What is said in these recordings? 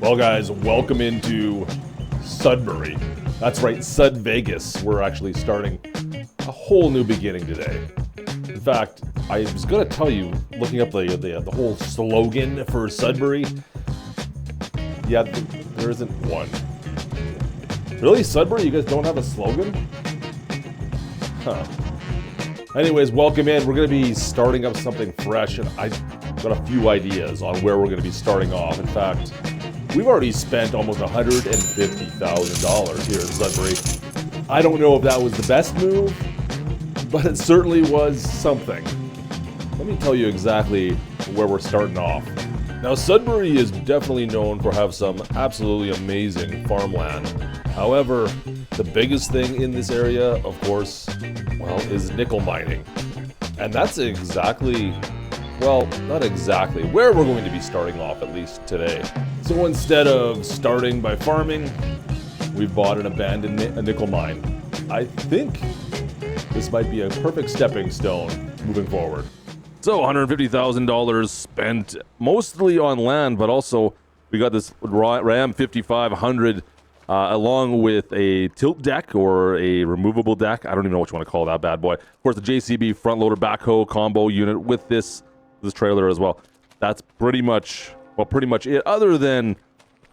Well guys, welcome into Sudbury. That's right, Sud Vegas. We're actually starting a whole new beginning today. In fact, I was gonna tell you, looking up the whole slogan for Sudbury, yeah, there isn't one. Really, Sudbury? You guys don't have a slogan? Huh. Anyways, welcome in. We're gonna be starting up something fresh, and I've got a few ideas on where we're gonna be starting off. In fact, we've already spent almost $150,000 here in Sudbury. I don't know if that was the best move, but it certainly was something. Let me tell you exactly where we're starting off. Now, Sudbury is definitely known for have some absolutely amazing farmland. However, the biggest thing in this area, of course, well, is nickel mining. And that's exactly, well, not exactly, where we're going to be starting off, at least today. So instead of starting by farming, we've bought an abandoned nickel mine. I think this might be a perfect stepping stone moving forward. So $150,000 spent mostly on land, but also we got this Ram 5500 along with a tilt deck or a removable deck. I don't even know what you want to call that bad boy. Of course, the JCB front loader backhoe combo unit with this trailer as well. That's pretty much it, other than,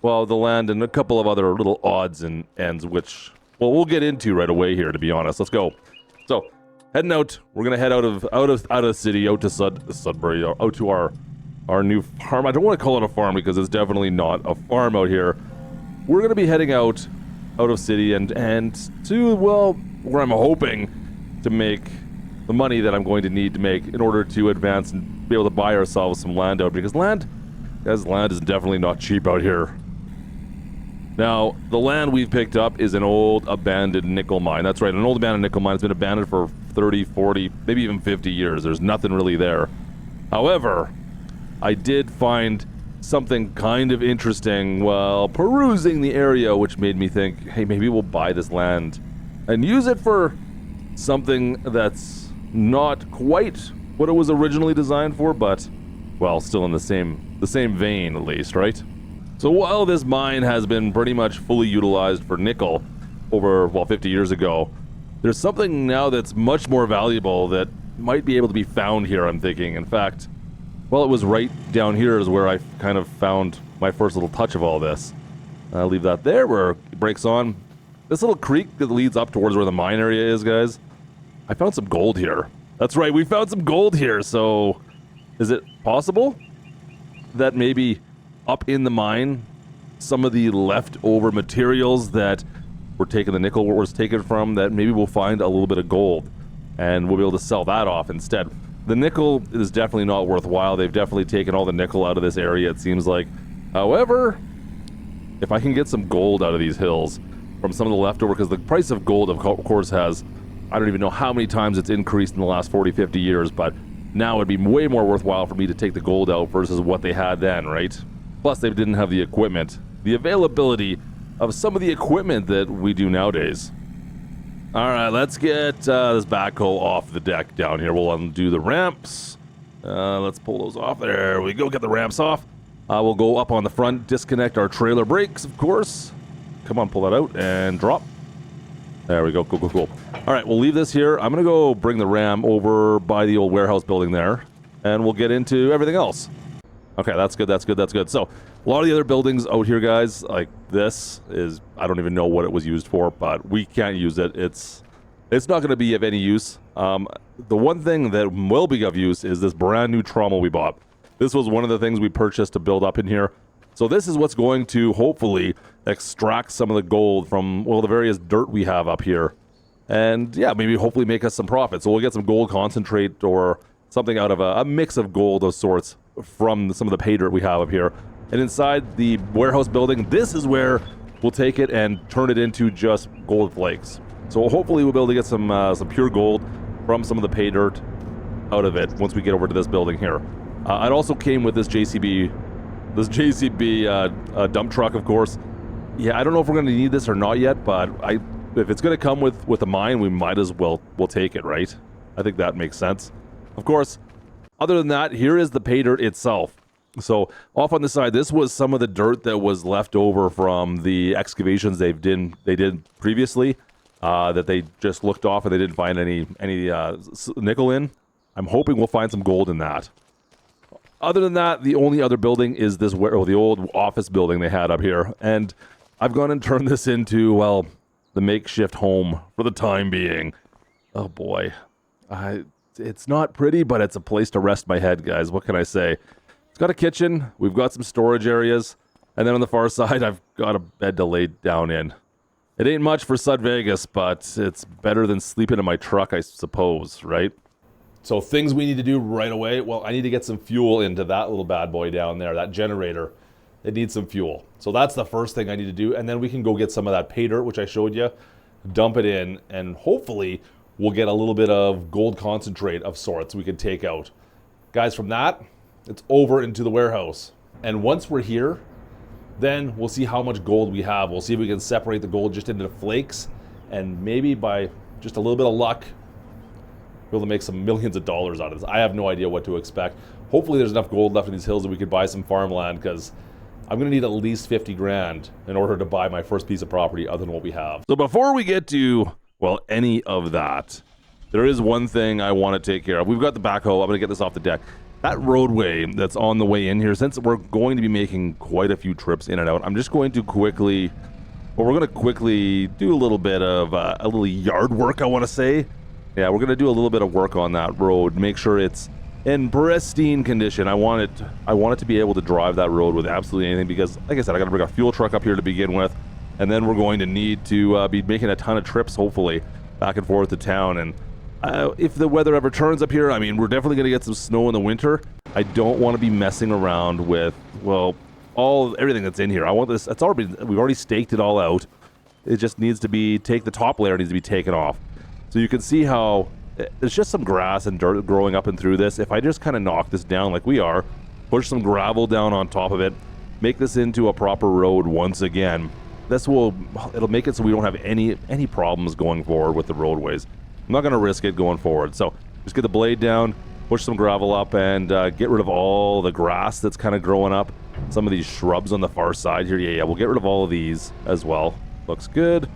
well, the land and a couple of other little odds and ends, which, well, we'll get into right away here, to be honest. Let's go. So, heading out. We're gonna head out of the city, out to Sudbury, out to our new farm. I don't want to call it a farm because it's definitely not a farm out here. We're gonna be heading out of city and to, well, where I'm hoping to make the money that I'm going to need to make in order to advance and be able to buy ourselves some land out, because land is definitely not cheap out here. Now, the land we've picked up is an old abandoned nickel mine. That's right, an old abandoned nickel mine. It's been abandoned for 30, 40, maybe even 50 years. There's nothing really there. However, I did find something kind of interesting while perusing the area, which made me think, hey, maybe we'll buy this land and use it for something that's not quite what it was originally designed for, but, well, still in the same vein, at least, right? So while this mine has been pretty much fully utilized for nickel over, well, 50 years ago, there's something now that's much more valuable that might be able to be found here, I'm thinking. In fact, well, it was right down here is where I kind of found my first little touch of all this. I'll leave that there where it breaks on. This little creek that leads up towards where the mine area is, guys, I found some gold here. That's right, we found some gold here. So is it possible that maybe up in the mine, some of the leftover materials that were taken, the nickel was taken from, that maybe we'll find a little bit of gold and we'll be able to sell that off instead? The nickel is definitely not worthwhile. They've definitely taken all the nickel out of this area, it seems like. However, if I can get some gold out of these hills from some of the leftover, because the price of gold, of course, has, I don't even know how many times it's increased in the last 40, 50 years, but now it'd be way more worthwhile for me to take the gold out versus what they had then, right? Plus, they didn't have the equipment, the availability of some of the equipment that we do nowadays. All right, let's get this backhoe off the deck down here. We'll undo the ramps. Let's pull those off. There we go. Get the ramps off. We'll go up on the front, disconnect our trailer brakes, of course. Come on, pull that out and drop. There we go. Cool. All right, we'll leave this here. I'm going to go bring the Ram over by the old warehouse building there, and we'll get into everything else. Okay, that's good. So, a lot of the other buildings out here, guys, like this is, I don't even know what it was used for, but we can't use it. It's not going to be of any use. The one thing that will be of use is this brand new trommel we bought. This was one of the things we purchased to build up in here. So this is what's going to hopefully extract some of the gold from, well, the various dirt we have up here. And yeah, maybe hopefully make us some profit. So we'll get some gold concentrate or something out of a mix of gold of sorts from some of the pay dirt we have up here. And inside the warehouse building, this is where we'll take it and turn it into just gold flakes. So hopefully we'll be able to get some pure gold from some of the pay dirt out of it once we get over to this building here. It also came with this JCB dump truck, of course. Yeah, I don't know if we're going to need this or not yet, but if it's going to come with a mine, we might as well we'll take it, right? I think that makes sense. Of course, other than that, here is the pay dirt itself. So off on the side, this was some of the dirt that was left over from the excavations they did previously, that they just looked off and they didn't find any nickel in. I'm hoping we'll find some gold in that. Other than that, the only other building is this, the old office building they had up here. And I've gone and turned this into, well, the makeshift home for the time being. Oh boy. It's not pretty, but it's a place to rest my head, guys. What can I say? It's got a kitchen. We've got some storage areas. And then on the far side, I've got a bed to lay down in. It ain't much for Sud Vegas, but it's better than sleeping in my truck, I suppose, right? So things we need to do right away. Well, I need to get some fuel into that little bad boy down there, that generator. It needs some fuel. So that's the first thing I need to do. And then we can go get some of that pay dirt, which I showed you, dump it in, and hopefully we'll get a little bit of gold concentrate of sorts we can take out. Guys, from that, it's over into the warehouse. And once we're here, then we'll see how much gold we have. We'll see if we can separate the gold just into flakes, and maybe by just a little bit of luck, we'll be able to make some millions of dollars out of this. I have no idea what to expect. Hopefully there's enough gold left in these hills that we could buy some farmland, because I'm gonna need at least 50 grand in order to buy my first piece of property other than what we have. So before we get to, well, any of that, there is one thing I want to take care of. We've got the backhoe. I'm going to get this off the deck. That roadway that's on the way in here, since we're going to be making quite a few trips in and out, I'm just going to quickly, well, we're going to quickly do a little bit of a little yard work, I want to say. Yeah, we're going to do a little bit of work on that road, make sure it's in pristine condition. I want it to be able to drive that road with absolutely anything, because, like I said, I got to bring a fuel truck up here to begin with. And then we're going to need to be making a ton of trips, hopefully, back and forth to town. And if the weather ever turns up here, I mean, we're definitely going to get some snow in the winter. I don't want to be messing around with, well, everything that's in here. I want this, we've already staked it all out. It just needs to be, the top layer needs to be taken off. So you can see how there's just some grass and dirt growing up and through this. If I just kind of knock this down like we are, push some gravel down on top of it, make this into a proper road once again, it'll make it so we don't have any problems going forward with the roadways. I'm not going to risk it going forward. So just get the blade down, push some gravel up, and get rid of all the grass that's kind of growing up. Some of these shrubs on the far side here. Yeah, we'll get rid of all of these as well. Looks good.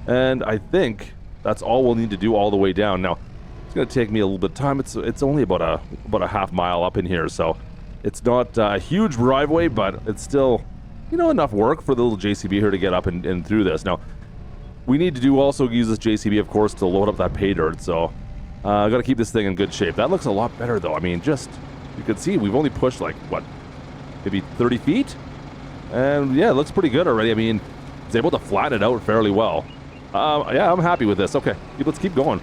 And I think that's all we'll need to do all the way down. Now, it's going to take me a little bit of time. It's only about a half mile up in here, so it's not a huge driveway, but it's still, enough work for the little JCB here to get up and through this. Now, we need to also use this JCB, of course, to load up that pay dirt, so I got to keep this thing in good shape. That looks a lot better, though. I mean, you can see we've only pushed, like, what, maybe 30 feet? And, yeah, it looks pretty good already. I mean, it's able to flatten it out fairly well. Yeah, I'm happy with this. Okay, let's keep going.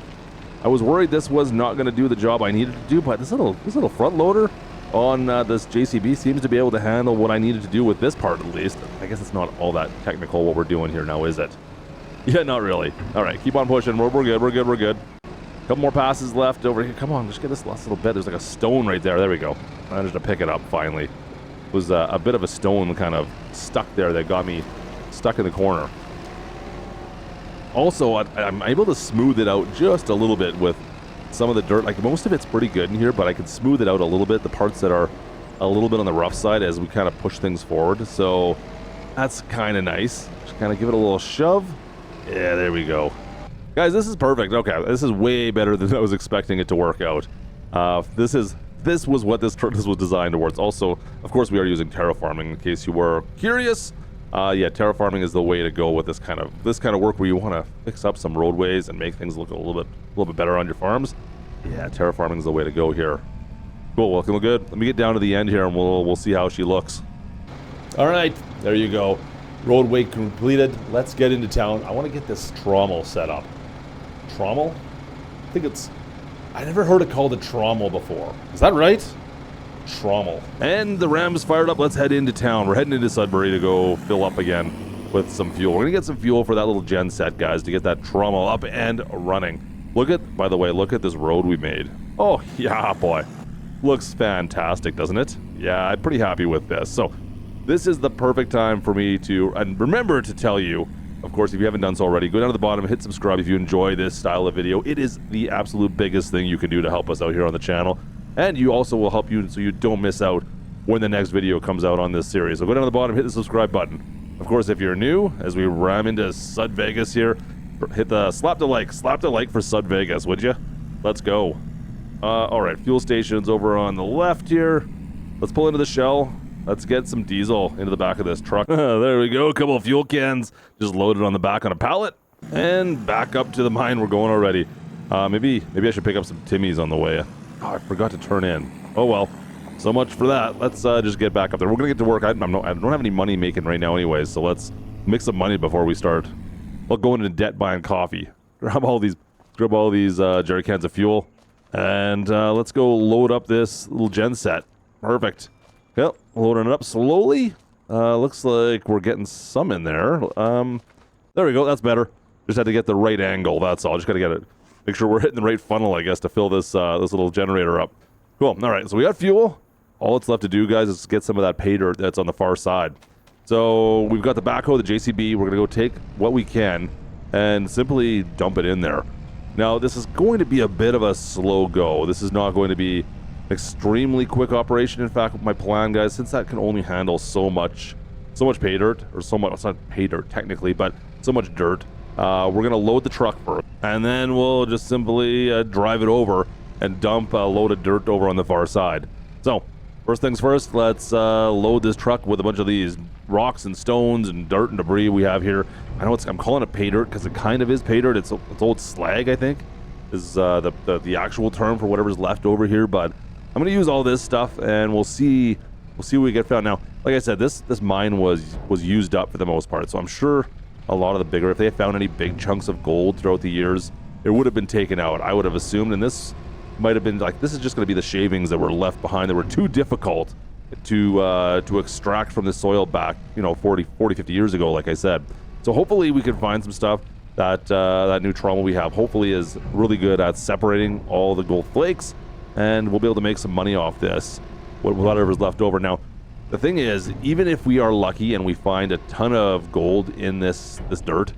I was worried this was not going to do the job I needed to do, but this little front loader on this JCB seems to be able to handle what I needed to do with this part, at least. I guess it's not all that technical what we're doing here now, is it? Yeah, not really. All right, keep on pushing. We're good. Couple more passes left over here. Come on, just get this last little bit. There's like a stone right there. There we go. I managed to pick it up finally. It was a bit of a stone kind of stuck there that got me stuck in the corner. Also, I'm able to smooth it out just a little bit with some of the dirt. Like, most of it's pretty good in here, but I can smooth it out a little bit, the parts that are a little bit on the rough side as we kind of push things forward. So that's kind of nice. Just kind of give it a little shove. Yeah, there we go. Guys, this is perfect. Okay, this is way better than I was expecting it to work out. This was what this was designed towards. Also, of course, we are using terraforming in case you were curious. Yeah, terraforming is the way to go with this kind of work where you want to fix up some roadways and make things look a little bit better on your farms. Yeah, terraforming is the way to go here. Cool, looking good. Let me get down to the end here and we'll see how she looks. All right, there you go. Roadway completed. Let's get into town. I want to get this trommel set up. Trommel? I never heard it called a trommel before. Is that right? Trommel. And the Ram's fired up. Let's head into town. We're heading into Sudbury to go fill up again with some fuel. We're gonna get some fuel for that little gen set, guys, to get that trommel up and running. By the way, look at this road we made. Oh yeah, boy, looks fantastic, doesn't it? Yeah, I'm pretty happy with this. So this is the perfect time for me to, and remember to tell you, of course, if you haven't done so already, go down to the bottom, hit subscribe if you enjoy this style of video. It is the absolute biggest thing you can do to help us out here on the channel. And you also will help you so you don't miss out when the next video comes out on this series. So go down to the bottom, hit the subscribe button. Of course, if you're new, as we ram into Sud Vegas here, slap the like for Sud Vegas, would you? Let's go. All right, fuel station's over on the left here. Let's pull into the shell. Let's get some diesel into the back of this truck. There we go, a couple of fuel cans just loaded on the back on a pallet. And back up to the mine we're going already. Maybe I should pick up some Timmies on the way. Oh, I forgot to turn in. Oh well. So much for that. Let's just get back up there. We're gonna get to work. I don't have any money making right now anyways, so let's make some money before we start. We'll go into debt buying coffee. Grab all these jerry cans of fuel. And let's go load up this little gen set. Perfect. Yep, loading it up slowly. Looks like we're getting some in there. There we go, that's better. Just had to get the right angle, that's all. Just gotta get it. Make sure we're hitting the right funnel, I guess, to fill this this little generator up. Cool, all right, so we got fuel. All that's left to do, guys, is get some of that pay dirt that's on the far side. So we've got the backhoe, the JCB. We're gonna go take what we can and simply dump it in there. Now, this is going to be a bit of a slow go. This is not going to be an extremely quick operation. In fact, my plan, guys, since that can only handle so much pay dirt, or so much, it's not pay dirt technically, but so much dirt, we're gonna load the truck first, and then we'll just simply drive it over and dump a load of dirt over on the far side. So, first things first, let's load this truck with a bunch of these rocks and stones and dirt and debris we have here. I know I'm calling it pay dirt because it kind of is pay dirt. It's old slag, I think, is the actual term for whatever's left over here. But I'm gonna use all this stuff, and we'll see what we get found. Now, like I said, this mine was used up for the most part, so I'm sure a lot of the bigger, if they found any big chunks of gold throughout the years, it would have been taken out, I would have assumed. And this might have been like, this is just going to be the shavings that were left behind that were too difficult to extract from the soil back, 40, 50 years ago, like I said. So hopefully we can find some stuff that new trommel we have hopefully is really good at separating all the gold flakes, and we'll be able to make some money off this, whatever's left over. Now, the thing is, even if we are lucky and we find a ton of gold in this dirt,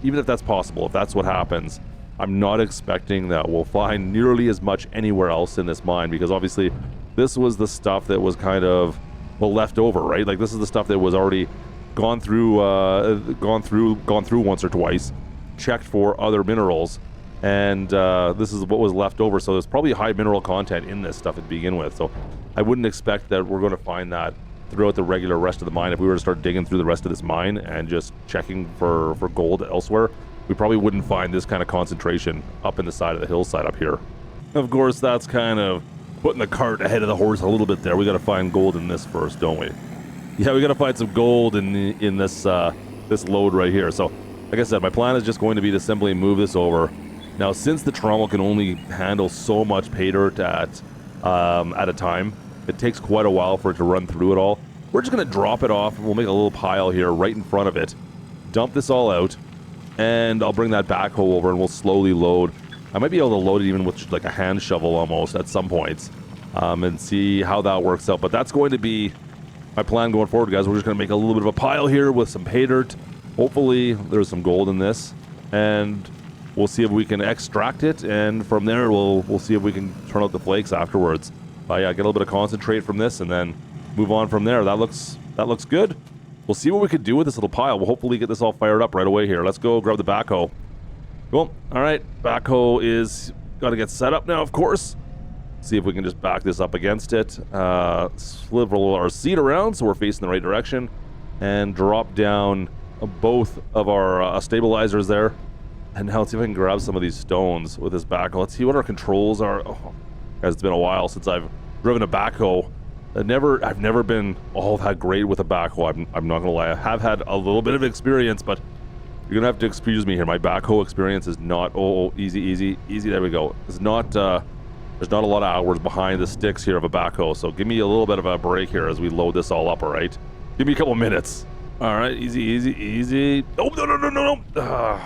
even if that's possible, if that's what happens, I'm not expecting that we'll find nearly as much anywhere else in this mine, because obviously this was the stuff that was kind of, well, left over, right? Like, this is the stuff that was already gone through once or twice, checked for other minerals, and this is what was left over. So there's probably high mineral content in this stuff to begin with. So I wouldn't expect that we're going to find that throughout the regular rest of the mine. If we were to start digging through the rest of this mine and just checking for gold elsewhere, we probably wouldn't find this kind of concentration up in the side of the hillside up here. Of course, that's kind of putting the cart ahead of the horse a little bit there. We got to find gold in this first, don't we? Yeah, we got to find some gold in this this load right here. So, like I said, my plan is just going to be to simply move this over. Now, since the trommel can only handle so much pay dirt at a time, it takes quite a while for it to run through it all. We're just going to drop it off, and we'll make a little pile here right in front of it. Dump this all out, and I'll bring that backhoe over, and we'll slowly load. I might be able to load it even with just like a hand shovel almost at some points, and see how that works out. But that's going to be my plan going forward, guys. We're just going to make a little bit of a pile here with some pay dirt. Hopefully, there's some gold in this, and we'll see if we can extract it, and from there, we'll see if we can turn out the flakes afterwards. Yeah, get a little bit of concentrate from this, and then move on from there. That looks good. We'll see what we could do with this little pile. We'll hopefully get this all fired up right away here. Let's go grab the backhoe. Cool. All right, backhoe is got to get set up now, of course. See if we can just back this up against it. Swivel our seat around so we're facing the right direction, and drop down both of our stabilizers there. And now let's see if I can grab some of these stones with this backhoe. Let's see what our controls are. Oh, guys, it's been a while since I've driven a backhoe. I've never been all that great with a backhoe. I'm not gonna lie. I have had a little bit of experience, but you're gonna have to excuse me here. My backhoe experience is not easy. There we go. It's not there's not a lot of hours behind the sticks here of a backhoe, so give me a little bit of a break here as we load this all up. All right, give me a couple minutes. All right, easy. Oh, no.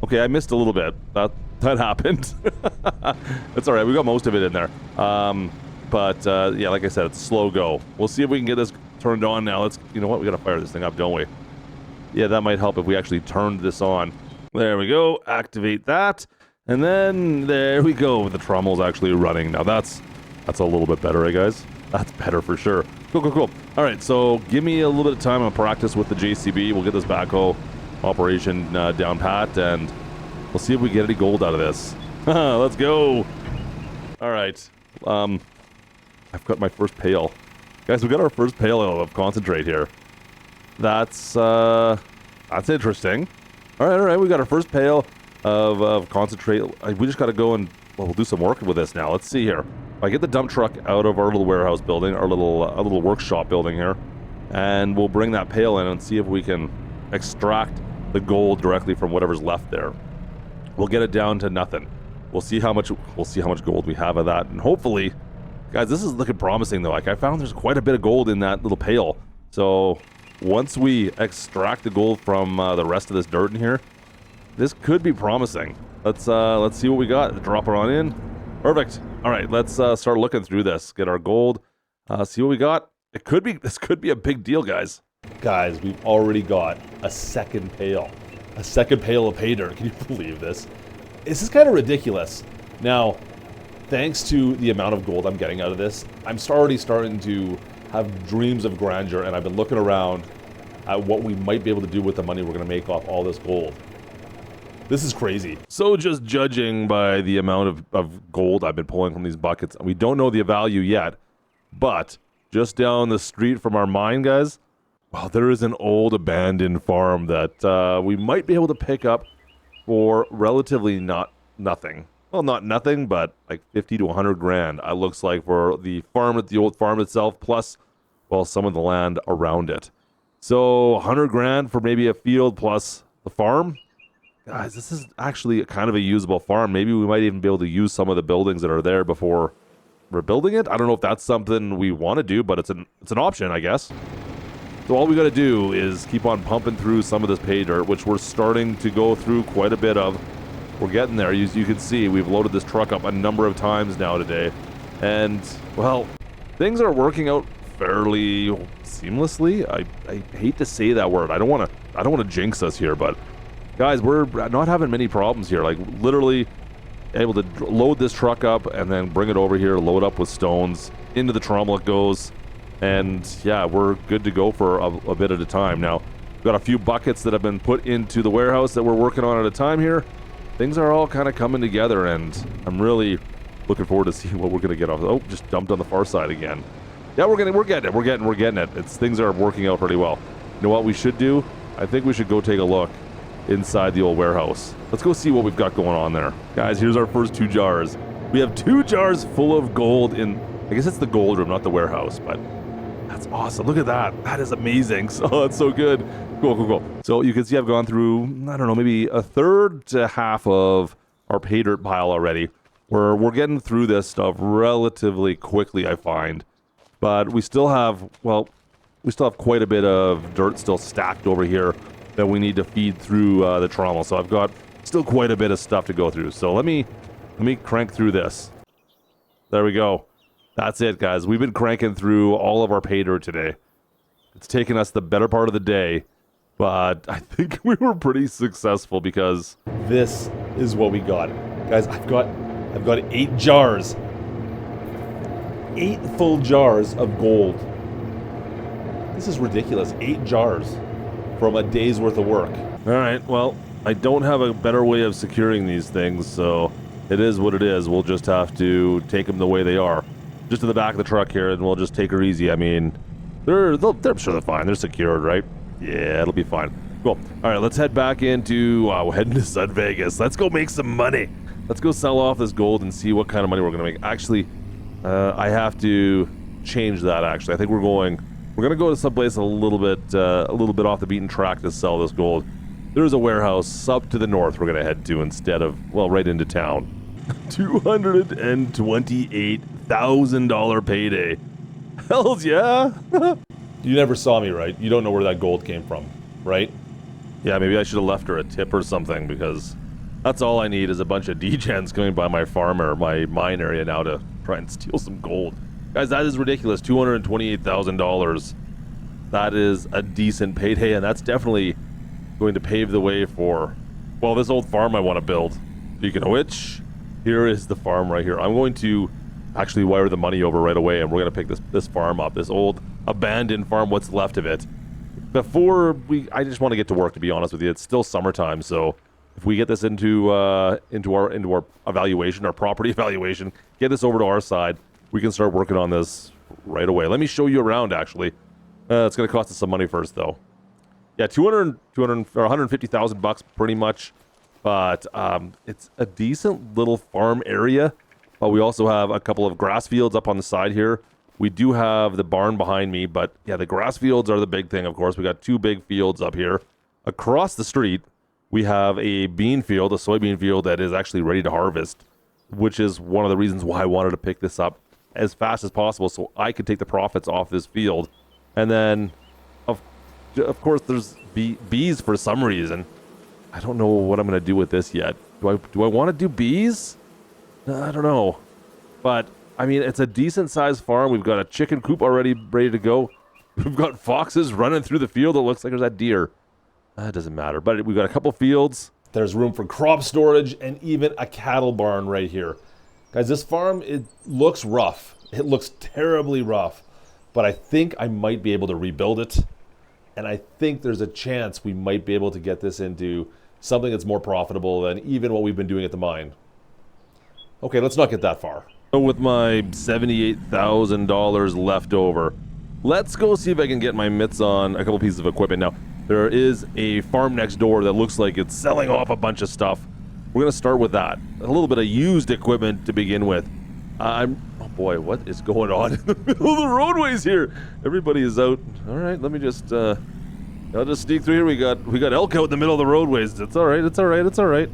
Okay, I missed a little bit. That happened. That's all right. We got most of it in there. Yeah, like I said, it's a slow go. We'll see if we can get this turned on now. You know what? We got to fire this thing up, don't we? Yeah, that might help if we actually turned this on. There we go. Activate that. And then there we go. The trommel's actually running. Now that's a little bit better, eh, guys? That's better for sure. Cool. All right, so give me a little bit of time on practice with the JCB. We'll get this backhoe operation down pat, and we'll see if we get any gold out of this. Let's go. All right. I've got my first pail. Guys, we got our first pail of concentrate here. That's interesting. All right. We got our first pail of concentrate. We just got to go and we'll do some work with this now. Let's see here. I get the dump truck out of our little warehouse building, our little workshop building here, and we'll bring that pail in and see if we can extract the gold directly from whatever's left there. We'll get it down to nothing. We'll see how much gold we have of that, and hopefully, guys, this is looking promising though. Like I found there's quite a bit of gold in that little pail. So once we extract the gold from the rest of this dirt in here, this could be promising. Let's see what we got. Drop it on in. Perfect. All right, let's start looking through this. Get our gold. See what we got. This could be a big deal, guys. Guys, we've already got a second pail. A second pail of pay dirt. Can you believe this? This is kind of ridiculous. Now, thanks to the amount of gold I'm getting out of this, I'm already starting to have dreams of grandeur, and I've been looking around at what we might be able to do with the money we're going to make off all this gold. This is crazy. So just judging by the amount of gold I've been pulling from these buckets, we don't know the value yet, but just down the street from our mine, guys, well, there is an old abandoned farm that we might be able to pick up for relatively nothing. Well, not nothing, but like 50 to 100 grand. It looks like for the old farm itself, plus, well, some of the land around it. So 100 grand for maybe a field plus the farm. Guys, this is actually kind of a usable farm. Maybe we might even be able to use some of the buildings that are there before we're building it. I don't know if that's something we want to do, but it's an option, I guess. So all we got to do is keep on pumping through some of this pay dirt, which we're starting to go through quite a bit of. We're getting there. You can see we've loaded this truck up a number of times now today. And, well, things are working out fairly seamlessly. I hate to say that word. I don't want to jinx us here, but guys, we're not having many problems here. Like, literally able to load this truck up and then bring it over here, load up with stones. Into the trommel it goes. And, yeah, we're good to go for a bit at a time. Now, we've got a few buckets that have been put into the warehouse that we're working on at a time here. Things are all kind of coming together, and I'm really looking forward to see what we're going to get off. Oh, just dumped on the far side again. Yeah, we're getting it. Things are working out pretty well. You know what we should do? I think we should go take a look inside the old warehouse. Let's go see what we've got going on there. Guys, here's our first 2 jars. We have 2 jars full of gold in, I guess it's the gold room, not the warehouse, but that's awesome. Look at that. That is amazing. Oh, that's so good. Cool. So you can see I've gone through, I don't know, maybe a third to half of our pay dirt pile already. We're getting through this stuff relatively quickly, I find. But we still have quite a bit of dirt still stacked over here that we need to feed through the trommel. So I've got still quite a bit of stuff to go through. So let me crank through this. There we go. That's it, guys. We've been cranking through all of our pay dirt today. It's taken us the better part of the day, but I think we were pretty successful because this is what we got. Guys, I've got 8 jars. 8 full jars of gold. This is ridiculous. 8 jars from a day's worth of work. All right, well, I don't have a better way of securing these things, so it is what it is. We'll just have to take them the way they are. Just to the back of the truck here, and we'll just take her easy. I mean, they're sure they're fine. They're secured, right? Yeah, it'll be fine. Cool. All right, let's head back into, we're heading to Sud Vegas. Let's go make some money. Let's go sell off this gold and see what kind of money we're going to make. Actually, I have to change that, actually. I think we're going to go to someplace a little bit off the beaten track to sell this gold. There's a warehouse up to the north we're going to head to instead of, well, right into town. $228,000 payday. Hells yeah. You never saw me, right? You don't know where that gold came from, right? Yeah, maybe I should have left her a tip or something, because that's all I need is a bunch of degens coming by my farm or my mine area now to try and steal some gold. Guys, that is ridiculous. $228,000. That is a decent payday, and that's definitely going to pave the way for, well, this old farm I want to build. Speaking of which, here is the farm right here. I'm going to actually wire the money over right away, and we're going to pick this farm up, this old abandoned farm, what's left of it. I just want to get to work, to be honest with you. It's still summertime, so if we get this into our evaluation, our property evaluation, get this over to our side, we can start working on this right away. Let me show you around, actually. It's going to cost us some money first, though. Yeah, 150,000 bucks, pretty much. But it's a decent little farm area. But we also have a couple of grass fields up on the side here. We do have the barn behind me, but yeah, the grass fields are the big thing, of course. We got 2 big fields up here. Across the street, we have a bean field, a soybean field that is actually ready to harvest, which is one of the reasons why I wanted to pick this up as fast as possible so I could take the profits off this field. And then, of course, there's bees for some reason. I don't know what I'm going to do with this yet. Do I want to do bees? I don't know. But, I mean, it's a decent-sized farm. We've got a chicken coop already ready to go. We've got foxes running through the field. It looks like there's that deer. That doesn't matter. But we've got a couple fields. There's room for crop storage and even a cattle barn right here. Guys, this farm, it looks rough. It looks terribly rough. But I think I might be able to rebuild it. And I think there's a chance we might be able to get this into something that's more profitable than even what we've been doing at the mine. Okay, let's not get that far. So with my $78,000 left over, let's go see if I can get my mitts on a couple pieces of equipment. Now, there is a farm next door that looks like it's selling off a bunch of stuff. We're going to start with that. A little bit of used equipment to begin with. Oh boy, what is going on in the middle of the roadways here? Everybody is out. All right, let me just I'll just sneak through here. We got elk out in the middle of the roadways. It's all right. It's all right. It's all right.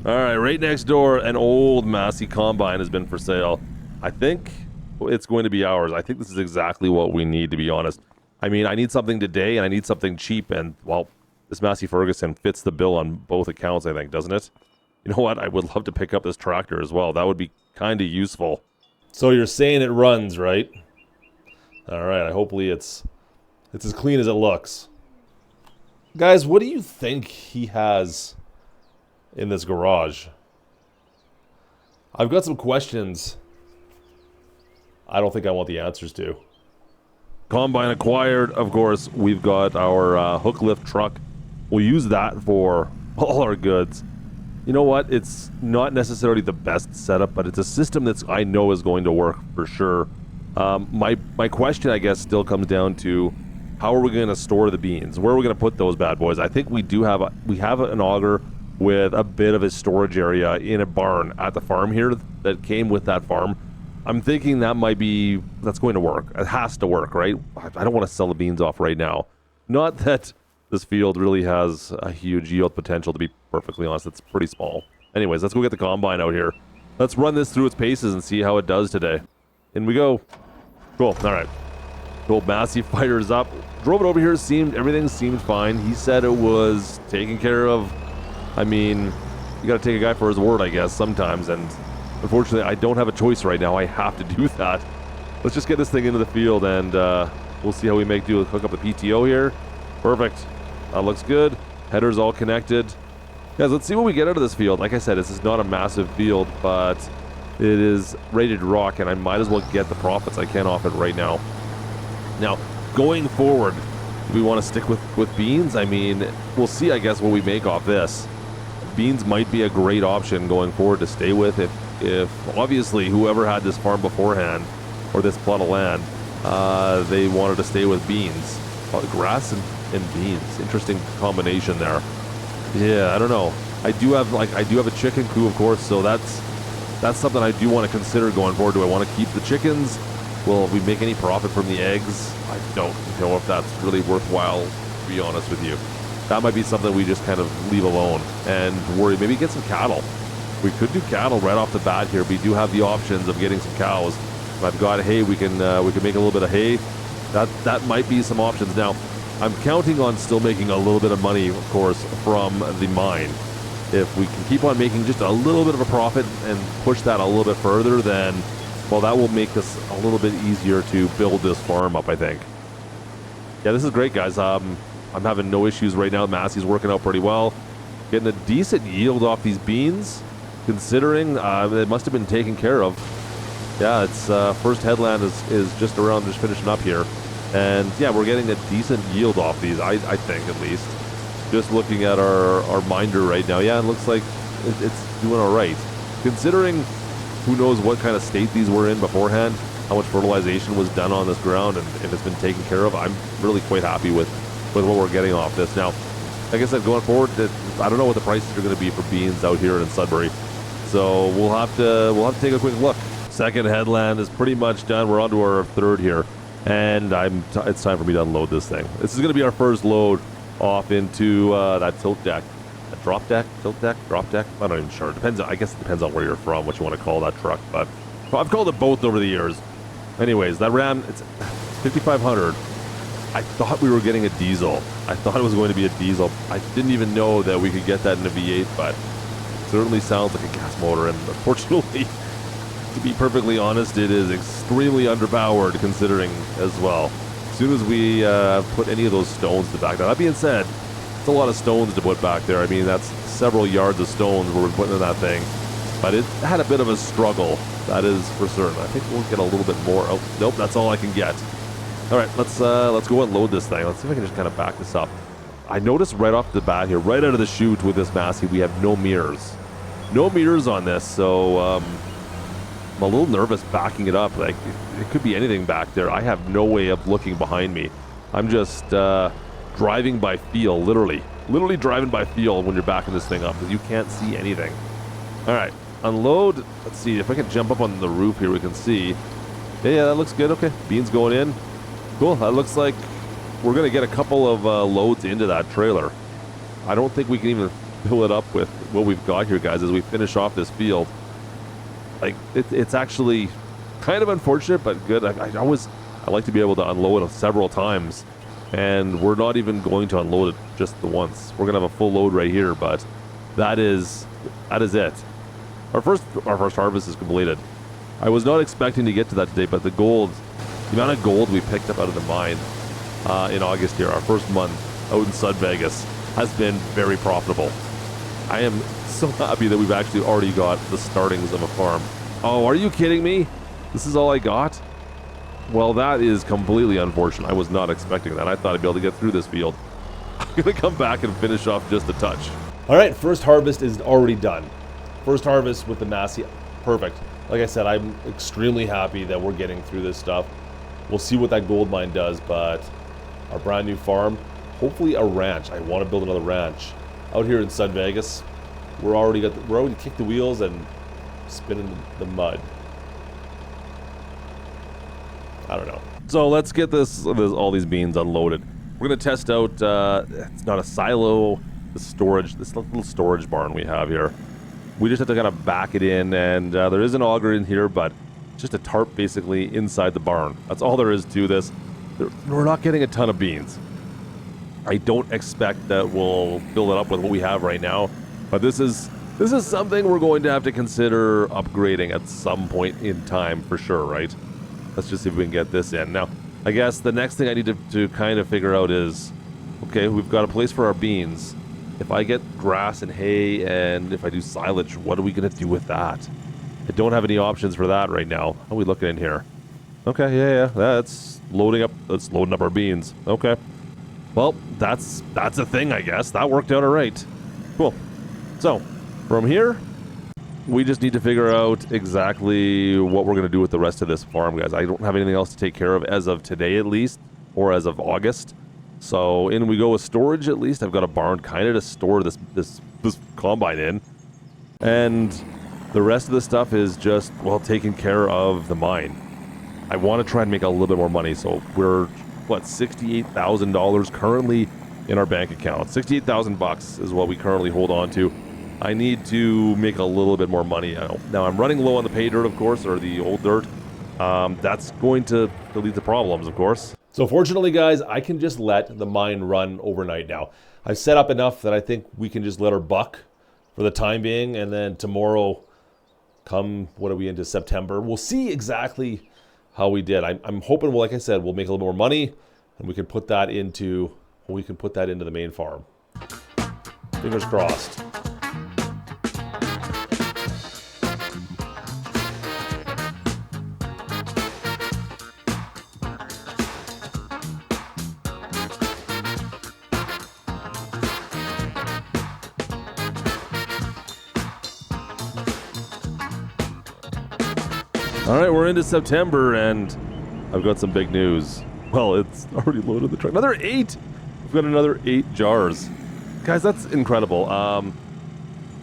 All right, right next door, an old Massey combine has been for sale. I think it's going to be ours. I think this is exactly what we need, to be honest. I mean, I need something today and I need something cheap, and well, this Massey Ferguson fits the bill on both accounts, I think, doesn't it? You know what? I would love to pick up this tractor as well. That would be kind of useful. So you're saying it runs, right? All right, hopefully it's as clean as it looks. Guys, what do you think he has in this garage? I've got some questions I don't think I want the answers to. Combine acquired, of course. We've got our hook lift truck. We'll use that for all our goods. You know what? It's not necessarily the best setup, but it's a system that I know is going to work for sure. My question, I guess, still comes down to how are we going to store the beans? Where are we going to put those bad boys? I think we have an auger with a bit of a storage area in a barn at the farm here that came with that farm. I'm thinking that's going to work. It has to work, right? I don't want to sell the beans off right now. Not that this field really has a huge yield potential, to be perfectly honest. It's pretty small. Anyways, let's go get the combine out here. Let's run this through its paces and see how it does today. In we go. Cool. All right. Cool. Massey fires up. Drove it over here. Everything seemed fine. He said it was taken care of. I mean, you got to take a guy for his word, I guess, sometimes. And unfortunately, I don't have a choice right now. I have to do that. Let's just get this thing into the field, and we'll see how we make do. Hook up the PTO here. Perfect. That looks good. Header's all connected. Guys, let's see what we get out of this field. Like I said, this is not a massive field, but it is rated rock, and I might as well get the profits I can off it right now. Now, going forward, do we want to stick with beans? I mean, we'll see, I guess, what we make off this. Beans might be a great option going forward to stay with if obviously whoever had this farm beforehand or this plot of land, they wanted to stay with beans. Grass and beans. Interesting combination there. Yeah, I don't know. I do have a chicken coop, of course, so that's something I do want to consider going forward. Do I want to keep the chickens? Will we make any profit from the eggs? I don't know if that's really worthwhile, to be honest with you. That might be something we just kind of leave alone and worry. Maybe get some cattle. We could do cattle right off the bat here. We do have the options of getting some cows. If I've got hay, we can make a little bit of hay. That might be some options. Now, I'm counting on still making a little bit of money, of course, from the mine. If we can keep on making just a little bit of a profit and push that a little bit further, then, well, that will make this a little bit easier to build this farm up, I think. Yeah, this is great, guys. I'm having no issues right now. Massey's working out pretty well. Getting a decent yield off these beans, considering it must have been taken care of. Yeah, it's first headland is just around, just finishing up here. And yeah, we're getting a decent yield off these, I think at least. Just looking at our minder right now, yeah, it looks like it's doing all right. Considering who knows what kind of state these were in beforehand, how much fertilization was done on this ground, and if it's been taken care of, I'm really quite happy with what we're getting off this. Now, like I said, going forward, I don't know what the prices are going to be for beans out here in Sudbury, so we'll have to take a quick look. Second headland is pretty much done. We're on to our third here, and it's time for me to unload this thing. This is going to be our first load off into that tilt deck. A drop deck, tilt deck, drop deck. I'm not even sure. I guess it depends on where you're from, what you want to call that truck. But I've called it both over the years. Anyways, that Ram, it's 5,500. I thought we were getting a diesel. I thought it was going to be a diesel. I didn't even know that we could get that in a V8, but it certainly sounds like a gas motor. And unfortunately, to be perfectly honest, it is extremely underpowered considering as well. As soon as we put any of those stones to back. Now, that being said, it's a lot of stones to put back there. I mean, that's several yards of stones we're putting in that thing. But it had a bit of a struggle, that is for certain. I think we'll get a little bit more. Oh, nope, that's all I can get. All right, let's go and load this thing. Let's see if I can just kind of back this up. I noticed right off the bat here, right out of the chute with this Massey, we have no mirrors. No mirrors on this, so I'm a little nervous backing it up. Like, it could be anything back there. I have no way of looking behind me. I'm just driving by feel, literally driving by feel when you're backing this thing up, because you can't see anything. All right, unload. Let's see if I can jump up on the roof here. We can see. Yeah, that looks good. Okay, beans going in. Cool. That looks like we're gonna get a couple of loads into that trailer. I don't think we can even fill it up with what we've got here, guys, as we finish off this field. Like, it's actually kind of unfortunate, but good. I like to be able to unload it several times, and we're not even going to unload it just the once. We're gonna have a full load right here, but that is it. Our first harvest is completed. I was not expecting to get to that today, but the amount of gold we picked up out of the mine in August here, our first month out in Sud Vegas, has been very profitable. I am so happy that we've actually already got the startings of a farm. Oh, are you kidding me? This is all I got? Well, that is completely unfortunate. I was not expecting that. I thought I'd be able to get through this field. I'm going to come back and finish off just a touch. All right, first harvest is already done. First harvest with the Massey, perfect. Like I said, I'm extremely happy that we're getting through this stuff. We'll see what that gold mine does, but our brand new farm, hopefully a ranch. I want to build another ranch out here in Sud Vegas. We're already kicked the wheels and spinning the mud. I don't know. So let's get all these beans unloaded. We're gonna test out. It's not a silo. This little storage barn we have here. We just have to kind of back it in, and there is an auger in here, but it's just a tarp basically inside the barn. That's all there is to this. We're not getting a ton of beans. I don't expect that we'll fill it up with what we have right now, but this is something we're going to have to consider upgrading at some point in time for sure, right? Let's just see if we can get this in. Now, I guess the next thing I need to kind of figure out is, okay, we've got a place for our beans. If I get grass and hay, and if I do silage, what are we going to do with that? I don't have any options for that right now. How are we looking in here? Okay, yeah, that's loading up. That's loading up our beans. Okay. Well, that's a thing, I guess. That worked out all right. Cool. So, from here, we just need to figure out exactly what we're going to do with the rest of this farm, guys. I don't have anything else to take care of as of today, at least, or as of August. So in we go with storage. At least I've got a barn kind of to store this combine in, and the rest of the stuff is just, well, taking care of the mine. I want to try and make a little bit more money, so we're $68,000 currently in our bank account. $68,000 is what we currently hold on to. I need to make a little bit more money. Now I'm running low on the pay dirt, of course, or the old dirt. That's going to lead to problems, of course. So fortunately, guys, I can just let the mine run overnight now. I've set up enough that I think we can just let her buck for the time being, and then tomorrow, come, what are we into, September, we'll see exactly how we did. I'm hoping, well, like I said, we'll make a little more money, and we can put that into the main farm. Fingers crossed. All right, we're into September, and I've got some big news. Well, it's already loaded the truck. Another 8! We've got another 8 jars. Guys, that's incredible.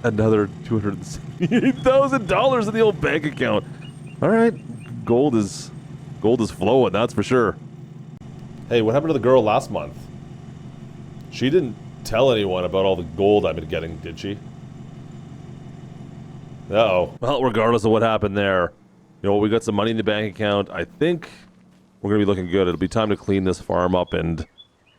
Another $278,000 in the old bank account. All right, gold is flowing, that's for sure. Hey, what happened to the girl last month? She didn't tell anyone about all the gold I've been getting, did she? Uh-oh. Well, regardless of what happened there, you know, we got some money in the bank account. I think we're going to be looking good. It'll be time to clean this farm up and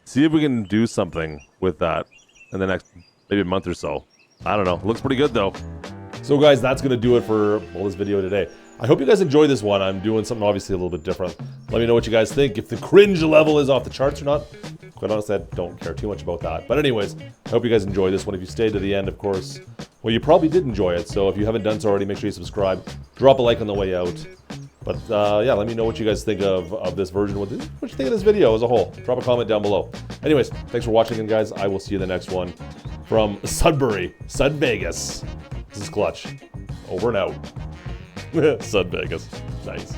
see if we can do something with that in the next maybe month or so. I don't know. It looks pretty good, though. So, guys, that's going to do it for this video today. I hope you guys enjoyed this one. I'm doing something obviously a little bit different. Let me know what you guys think. If the cringe level is off the charts or not. Quite honestly, I don't care too much about that. But anyways, I hope you guys enjoyed this one. If you stayed to the end, of course, well, you probably did enjoy it. So if you haven't done so already, make sure you subscribe. Drop a like on the way out. But yeah, let me know what you guys think of this version. What you think of this video as a whole. Drop a comment down below. Anyways, thanks for watching, and guys, I will see you in the next one from Sudbury, Sud Vegas. This is Klutch. Over and out. Sud Vegas. Nice.